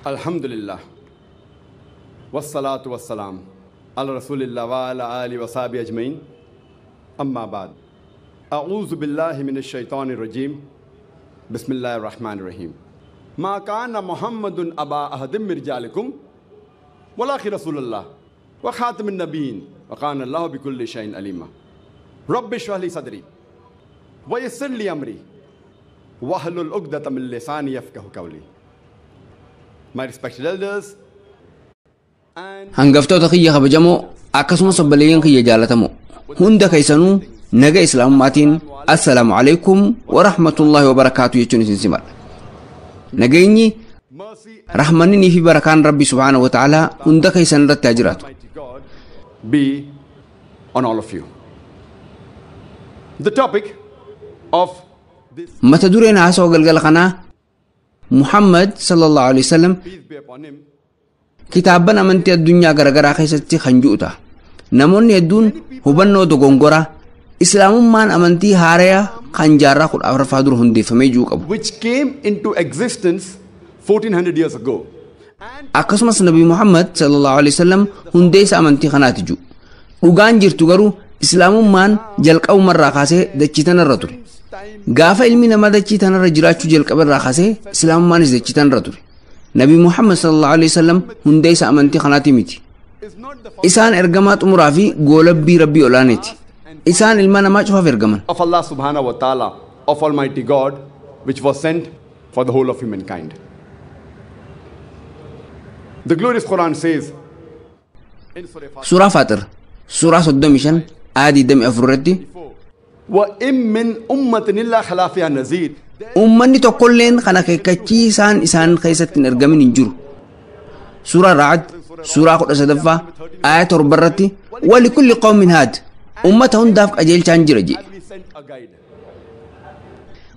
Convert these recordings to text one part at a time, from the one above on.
Alhamdulillah. Wassalatu wassalam. Ala Rasulillah wa ala ali wa sahbihi ajmain. Amma ba'd. A'udhu billahi minash shaitanir rajim. Bismillahir rahmanir rahim. Ma kana Muhammadun aba ahadim min rijalikum walakin Rasulullah wa khatamin nabiyyin wa kana Allahu bikulli shay'in alima. Rabbi shrah li sadri wa yassir li amri wahlul 'uqdatam min lisani yafqahu qawli. My respected elders and hangaftoota kiyya kabajamoo akkasumas obboleeyyan kiyya jaalatamoo hunda keessanuu naga islaamummaatiin assalaamu alaykum wa rahmatullahi wa barakaatu jechuun isin simadha. Nageenyi rahmanni fi barakaan rabbi subhaanahu wa ta'ala hunda keessan irratti haa jiraatu. Be on all of you. The topic of this mata dureen haasawaa galgala kanaa Muhammad sallallahu alaihi wasallam peace be upon him kitaaban amantii addunyaa garagaraa keessatti kan ji'uta. Namoonni hedduun hubannoo dogongoraa islaamummaan amantii haaraya kan jaarraa 14ffaa dura hundeeffamee jiru qabu. which came into existence 1400 years ago. Akkasumas Nabi Muhammad sallallahu alaihi wasallam hundeessa amantii kanaati jiru. Dhugaan jirtu garuu islaamummaan jalqabumarraa kaasee dachii tanarra ture. Gaafa ilmi namaa dachii tanarra jiraachuu jalqabarraa kaasee islaamummaanis dachii tanarra ture. Nabi Muhammad sallallahu alaihi wasallam hundeessa amantii kanaati miti. Isaan ergamaa xumuraa fi goolabbii rabbii olaaneeti. Isaan ilma namaa cufaaf ergaman. Of Allah subhanahu wa ta'ala, of Almighty God, which was sent for the whole of humankind. The glorious Quran says in Surah Fatir, Suuraa Faaxir suuraa 35 aayat 24 irratti وَإِن مِّنْ أُمَّةٍ إِلَّا خَلَا فِيهَا نَذِيرٌ. ummanni tokkolleen kan akeekkachiisaan isaan keessatti hin argamin hin jiru. Suuraa Ra'd suuraa 13ffaa aayat 7 irratti walikulli qawmin haad ummata hundaaf qajeelchaan jira jedhe. We sent a guide.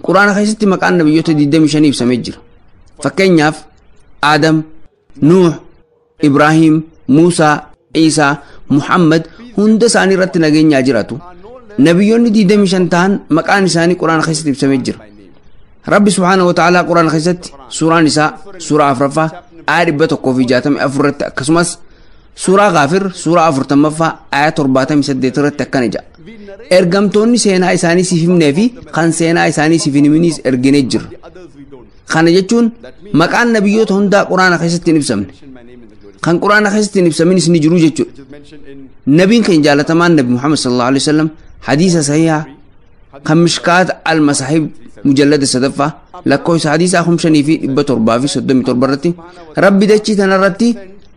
Quraana keessatti maqaan nabiyyoota 25 ibsamee jira. Fakkeenyaaf Aadam, Nuux, Ibraahim, Muusaa, Iisaa, Muhammad hunda isaanii irratti nageenyaa jiraatu. Nabiyyoonni 25 ta'an maqaan isaanii Quraana keessatti ibsamee jira. Rabbi subhaanahu wa ta'ala Quraana keessatti suuraan isaa suuraa 4ffaa aayat 164 irratti akkasumas suuraa Gaafir suuraa 40ffaa aayat 78 irratti akkana jedha. Ergamtoonni seenaa isaanii siif himnee fi kan seenaa isaanii siif hin himinis erginee jirra. Kana jechuun maqaan nabiyyoota hundaa Quraana keessatti hin ibsamne. Kan Quraana keessatti hin ibsaminis ni jiru jechuudha. Nabiin keenya jaalatamaan Nabi Muhammad sallallahu alaihi wasallam hadiisa sahihaa kan mishkaat al-masahib mujallada 3ffaa lakkoofsa hadiisaa 5737 irratti rabbi dachii tanarratti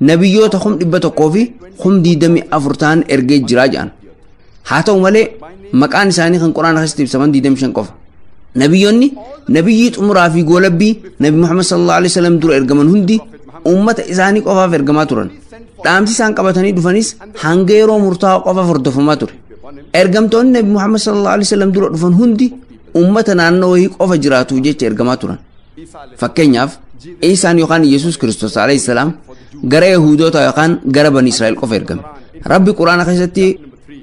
nabiyyoota 100 fi 124 ta'an ergee jiraa jedhan. Haa ta'u malee maqaan isaanii kan Quraana keessatti ibsaman 25 qofa. Nabiyyoonni nabiyyii xumuraa fi goolabbii Nabi Muhammad sallallahu alaihi wasallam dura ergaman hundi ummata isaanii qofaaf ergamaa turan. Dhaamsi isaan qabatanii dhufanis hanga yeroo murtaa'aa qofaaf hordofamaa ture. Ergamtoonni Nabi Muhammad sallallahu alaihi wasallam dura dhufan hundi ummata naannoo wayii qofa jiraatu jecha ergamaa turan. Fakkeenyaaf Iisaan yookaan Yesuus Kiristoos alayhi salaam gara Yahudoota yookaan gara Bani Israa'el qofa ergame. Rabbi Quraana keessatti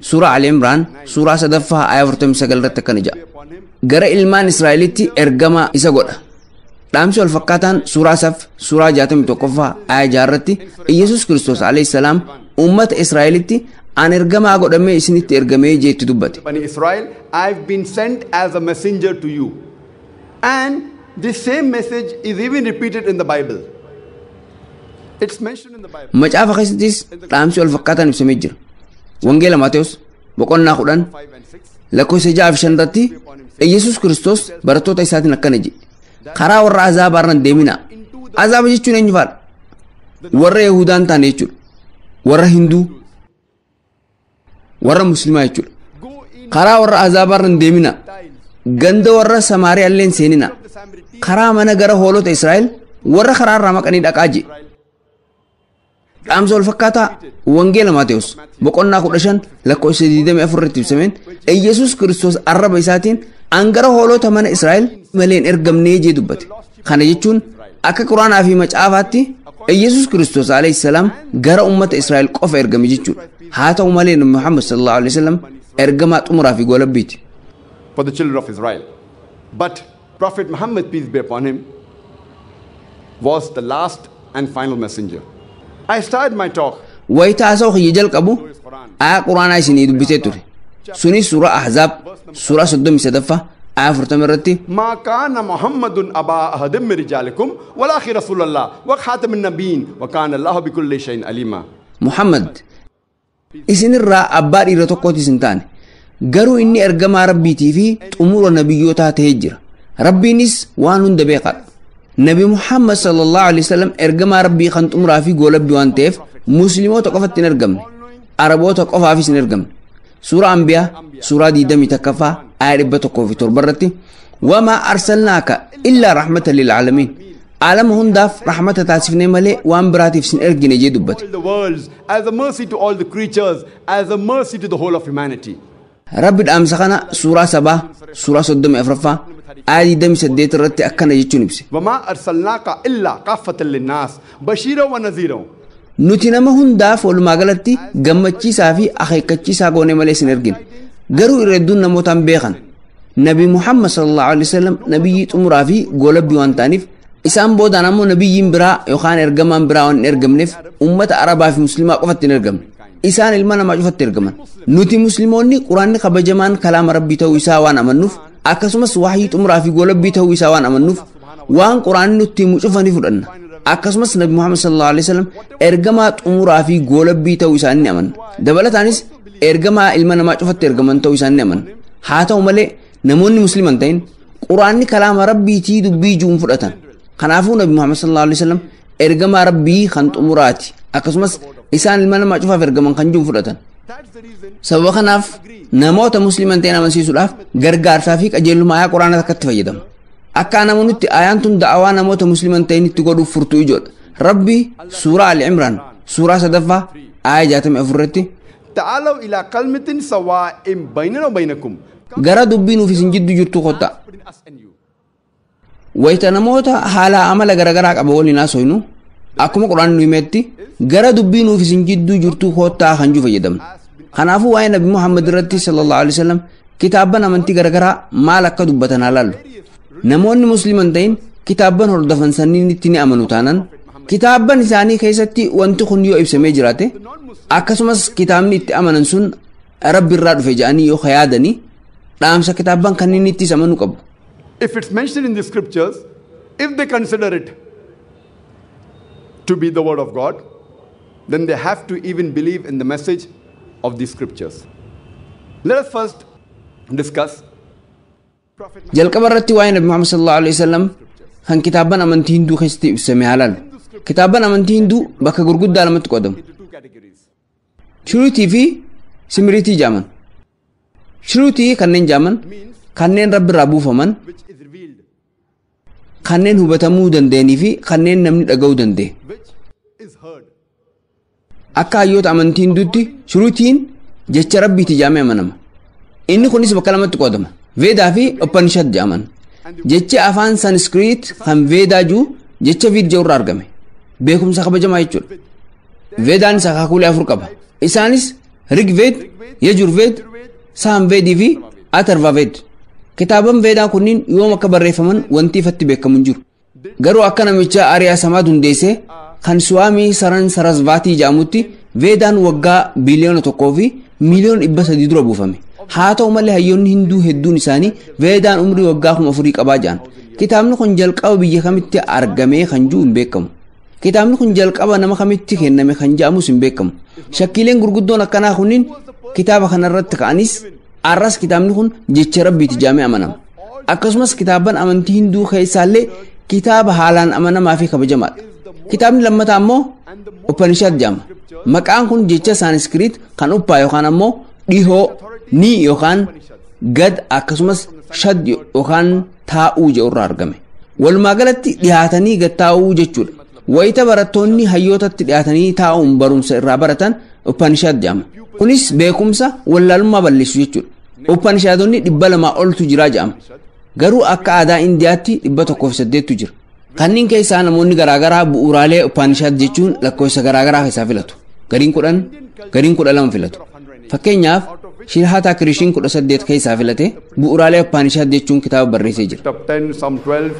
suuraa Ali Imraan suuraa 3ffaa aayat 49 irratti akkana jedha. Gara ilmaan Israa'elitti ergama isa godha. Dhaamsi wal fakkaataan suuraa Saf suuraa 61ffaa aayat 6 irratti Yesuus Kiristoos alayhi salaam ummata Israa'elitti an ergamaa godhamee isinitti ergamee jeetti dubbate. Bani Israel, I've been sent as a messenger to you. And this same message is even repeated in the Bible. It's mentioned in the Bible. Macaafa keessattis dhaamsi wal fakkaataan ibsamee jira. Wangeela Maatewos boqonnaa 10 lakkoofsa 6-5 irratti Yesuus Kiristoos barattoota isaatiin akkana jedhe. Karaa warra azaabaa irra deeminaa. Azaaba jechuun eenyu faadha? Warra Yahudaan ta'an jechuudha. Warra Hinduu, warra Muslimaa jechuudha. Karaa warra azaabaa irra deeminaa. Ganda warra Samaariyaa illee seeninaa. Karaa mana gara hoolota Israa'el warra karaa irraa maqanii dhaqaa jedhe. Dhaamsa wal fakkaataa Wangeela Maatewos boqonnaa 15 lakkoofsa 24 irratti ibsameen Yesuus Kiristoos arraba isaatiin angara hoolota mana Israa'el maleen ergamnee jee dubbate. Kana jechuun akka Quraanaa fi Macaafaatti Yesuus Kiristoos alayhi salaam gara ummata Israa'el qofa ergame jechuudha. Haa ta'u malee Nabi Muhammad sallallahu alaihi wasallam ergamaa xumuraa fi goolabbiiti. For the children of Israel. But Prophet Muhammad, peace be upon him, was the last and final messenger. I started my talk. Wayita asoo khiyya jalqabu aya quraanaa isinii dubbisee ture. Sunis suuraa Ahzaab suuraa 33 aya 40 irratti ما كان محمد أبا أحد من رجالكم ولكن رسول الله وخاتم النبيين وكان الله بكل شيء عليما. Muhammad isinirraa abbaa dhiira tokkooti isin taane garuu inni ergamaa rabbiitii fi xumura nabiyyootaa ta'ee jira. Rabbiinis waan hunda beekaadha. Nabi Muhammad sallallahu alaihi wasallam ergamaa rabbii kan xumuraa fi goolabbii waan ta'eef musliimoota qofatti hin ergamne, araboota qofaafis hin ergamne. Suuraa Anbiyaa suuraa 21ffaa aya 107 irratti wamaa arsalnaaka illaa rahmatan lil aalamiin alama hundaaf rahmata taasifnee malee waan biraatiif sin ergine jee dubbate. The worlds as a mercy to all the creatures, as a mercy to the whole of humanity. Rabbi dhaamsa kana suuraa 7 suuraa 34ffaa aya 28 irratti akkana jechuun ibse. وما أرسلناك إلا كافة للناس بشيرا ونذيرا. Nuti nama hundaaf walumaa galatti gammachiisaa fi akeekkachiisaa goone malee sin ergine. Garuu irra hedduun namootaan beekan. Nabi Muhammad sallallahu alaihi wasallam nabiyyi xumuraa fi goolabbii waan ta'aniif isaan boodaan ammoo nabiyyiin biraa yookaan ergamaan biraa waan hin ergamneef ummata arabaa fi muslimaa qofatti hin ergamne. Isaan ilma namaa cufatti ergaman. Nuti musliimoonni quraanni kabajamaan kalaama rabbii ta'uu isaa waan amannuuf akkasumas wahyii xumuraa fi goolabbii ta'uu isaa waan amannuuf waan quraanni nutti himu cufa ni fudhanna. Akkasumas Nabi Muhammad sallallahu alaihi wasallam ergamaa xumuraa fi goolabbii ta'uu isaa ni amanna. Dabalataanis ergamaa ilma namaa cufatti ergaman ta'uu isaa ni amanna. Haa ta'u malee namoonni musliman ta'in quraanni kalaama rabbiitii dubbii juun fudhatan. Kanaafuu Nabi Muhammad sallallahu alaihi wasallam ergamaa rabbii kan xumuraati. Akkasumas isaan ilma namaa cufaaf ergaman kan juun fudhatan. Sababa kanaaf namoota musliman ta'in amansiisuudhaaf gargaarsaa fi qajeelummaa ayaa quraanaa takkatti fayyadamu. Akka namoonni ayaan tun da'awaa namoota musliman ta'in itti godhuuf furtuu ijoodha. Rabbi suuraa Ali Imraan suuraa 3ffaa aya 64 irratti تعالوا إلى كلمة سواء بيننا وبينكم. gara dubbii nuuf isin jidduu jirtu kottaa. Wayita namoota haala amala garagaraa qaba waliin haasofnu akkuma quraanni nu himetti gara dubbii nuuf isin jidduu jirtu kottaa kan juu fayyadamna. Kanaafuu waa'ee Nabi Muhammad irratti sallallahu alaihi wasallam kitaabban amantii garagaraa maal akka dubbatan haalaallu. Namoonni musliman ta'in kitaabban hordofan sanniin itti ni amanu taanaan kitaabban isaanii keessatti wanti kun yoo ibsamee jiraate akkasumas kitaabni itti amanan sun rabbi irraa dhufe jedhanii yoo yaadanii dhaamsa kitaabban kanneen itti amanuu qabu. If it's mentioned in the scriptures, if they consider it to be the word of God, then they have to even believe in the message of the scriptures. Let us first discuss jalqaba irratti waa'ee Nabi Muhammad sallallahu alaihi wasallam kan kitaabban amantii hinduu keessatti ibsame haalaalu. Kitaabban amantii hinduu bakka gurguddaa lamatti qoodamu. Shruutii fi simiriitii jaaman. Shruutii kanneen jaaman kanneen rabbi irraa buufaman kanneen hubatamuu danda'anii fi kanneen namni dhaga'uu danda'e. Akka hayyoota amantii hinduutti shruutiin jecha rabbiiti jaamee amanama. Inni kunis bakka lamatti qoodama. Veedaa fi Upanishad jaaman. Jecha afaan Sanskriit kan Veedaa jiru jecha Viid irraa argame. Beekumsa kabajamaa jechuudha. Veedaan akaakuulee 4 qaba. Isaanis Rigveed, Yajurveed, Saamveedii fi Atharvaveed. Kitaaban Veedaa kunniin yoom akka barreeffaman wanti ifatti beekamu hin jiru. Garuu akka namicha Ariyaa Samaa hundeessee kan Suwaamii Saran Sarasvaatii jedhamutti Veedaan waggaa biliyoona 1 fi miliyoona 300 dura buufame. Haa ta'u malee hayyoonni hinduu hedduun isaanii Veedaan umrii waggaa 4,000 qabaa jedhan. Kitaabni kun jalqaba biyya kamitti argamee kan jiru hin beekamu. Kitaabni kun jalqaba nama kamitti kenname kan jedhamus hin beekamu. Shakkiileen gurguddoon akkanaa kunniin kitaaba kanarratti ka'anis arras kitaabni kun jecha rabbiiti jaamee amanama. Akkasumas kitaabban amantii hinduu keessaallee kitaaba haalaan amanamaa fi kabajamaadha. Kitaabni lammataa ammoo Upanishad jaama. Maqaan kun jecha Sanskriit kan uppaa yookaan ammoo dhihoo ni yookaan gad akkasumas shad yookaan taa'uu jedhu irraa argame. Walumaa galatti dhiyaatanii gad taa'uu jechuudha. Wayita barattoonni hayyootatti dhiyaatanii taa'uun barumsa irraa baratan Upanishad jaama. Kunis beekumsa wallaalummaa balleessu jechuudha. Upanishadonni 200 oltu jira jedhama. Garuu akka aadaa Indiyaatti 108tu jira. Kanneen keessaa namoonni garaagaraa bu'uuraalee Upanishad jechuun lakkoofsa garaagaraa keessaa filatu. Gariin 10, gariin 12 filatu. Fakkeenyaaf Shirhata Kirishiin 18 keessaa filate bu'uuraalee Upanishad jechuun kitaaba barreessee jira. Top 10, some 12.